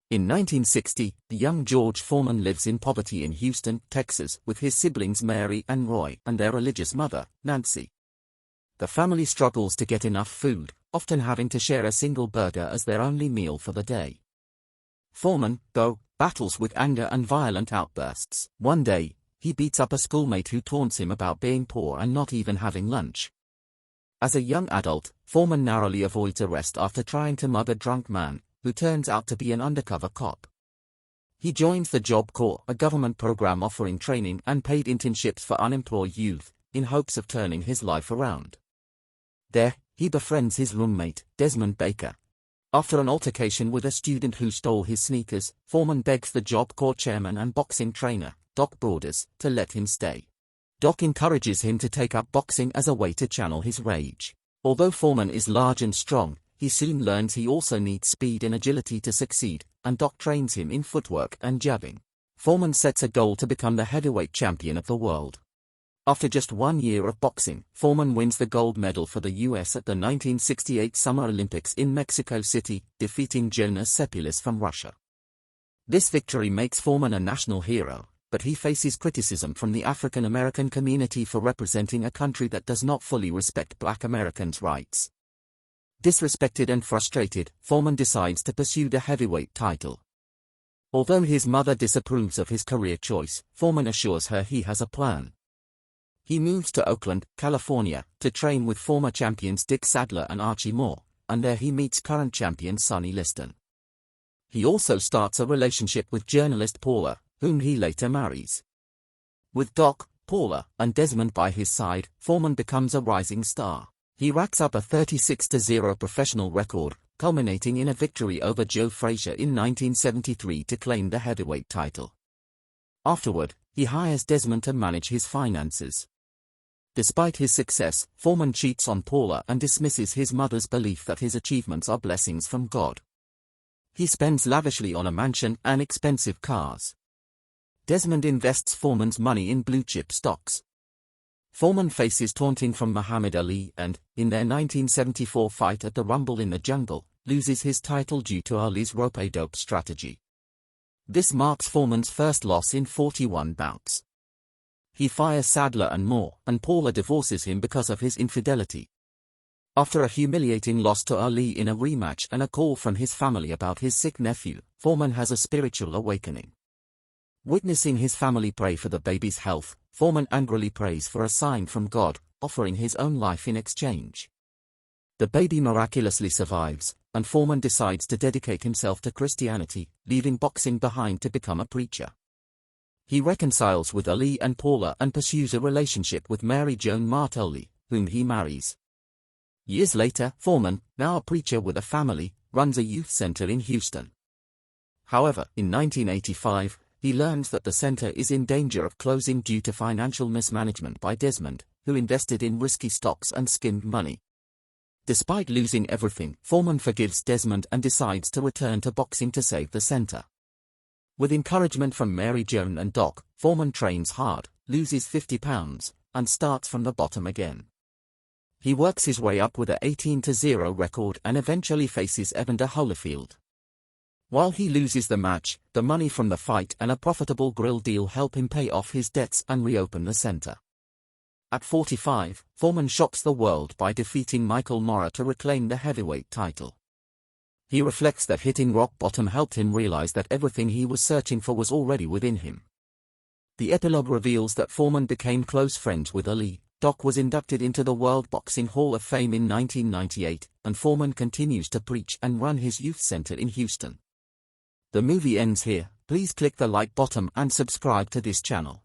In 1960, the young George Foreman lives in poverty in Houston, Texas, with his siblings Mary and Roy and their religious mother, Nancy. The family struggles to get enough food, often having to share a single burger as their only meal for the day. Foreman, though, battles with anger and violent outbursts. One day, he beats up a schoolmate who taunts him about being poor and not even having lunch. As a young adult, Foreman narrowly avoids arrest after trying to mug a drunk man, who turns out to be an undercover cop. He joins the Job Corps, a government program offering training and paid internships for unemployed youth, in hopes of turning his life around. There, he befriends his roommate, Desmond Baker. After an altercation with a student who stole his sneakers, Foreman begs the Job Corps chairman and boxing trainer, Doc Broders, to let him stay. Doc encourages him to take up boxing as a way to channel his rage. Although Foreman is large and strong, he soon learns he also needs speed and agility to succeed, and Doc trains him in footwork and jabbing. Foreman sets a goal to become the heavyweight champion of the world. After just 1 year of boxing, Foreman wins the gold medal for the U.S. at the 1968 Summer Olympics in Mexico City, defeating Jonas Sepulis from Russia. This victory makes Foreman a national hero, but he faces criticism from the African American community for representing a country that does not fully respect Black Americans' rights. Disrespected and frustrated, Foreman decides to pursue the heavyweight title. Although his mother disapproves of his career choice, Foreman assures her he has a plan. He moves to Oakland, California, to train with former champions Dick Sadler and Archie Moore, and there he meets current champion Sonny Liston. He also starts a relationship with journalist Paula, whom he later marries. With Doc, Paula, and Desmond by his side, Foreman becomes a rising star. He racks up a 36-0 professional record, culminating in a victory over Joe Frazier in 1973 to claim the heavyweight title. Afterward, he hires Desmond to manage his finances. Despite his success, Foreman cheats on Paula and dismisses his mother's belief that his achievements are blessings from God. He spends lavishly on a mansion and expensive cars. Desmond invests Foreman's money in blue-chip stocks. Foreman faces taunting from Muhammad Ali and, in their 1974 fight at the Rumble in the Jungle, loses his title due to Ali's rope-a-dope strategy. This marks Foreman's first loss in 41 bouts. He fires Sadler and Moore, and Paula divorces him because of his infidelity. After a humiliating loss to Ali in a rematch and a call from his family about his sick nephew, Foreman has a spiritual awakening. Witnessing his family pray for the baby's health, Foreman angrily prays for a sign from God, offering his own life in exchange. The baby miraculously survives, and Foreman decides to dedicate himself to Christianity, leaving boxing behind to become a preacher. He reconciles with Ali and Paula and pursues a relationship with Mary Joan Martoli, whom he marries. Years later, Foreman, now a preacher with a family, runs a youth center in Houston. However, in 1985, he learns that the center is in danger of closing due to financial mismanagement by Desmond, who invested in risky stocks and skimmed money. Despite losing everything, Foreman forgives Desmond and decides to return to boxing to save the center. With encouragement from Mary Joan and Doc, Foreman trains hard, loses 50 pounds, and starts from the bottom again. He works his way up with a 18-0 record and eventually faces Evander Holyfield. While he loses the match, the money from the fight and a profitable grill deal help him pay off his debts and reopen the center. At 45, Foreman shocks the world by defeating Michael Mora to reclaim the heavyweight title. He reflects that hitting rock bottom helped him realize that everything he was searching for was already within him. The epilogue reveals that Foreman became close friends with Ali. Doc was inducted into the World Boxing Hall of Fame in 1998, and Foreman continues to preach and run his youth center in Houston. The movie ends here. Please click the like button and subscribe to this channel.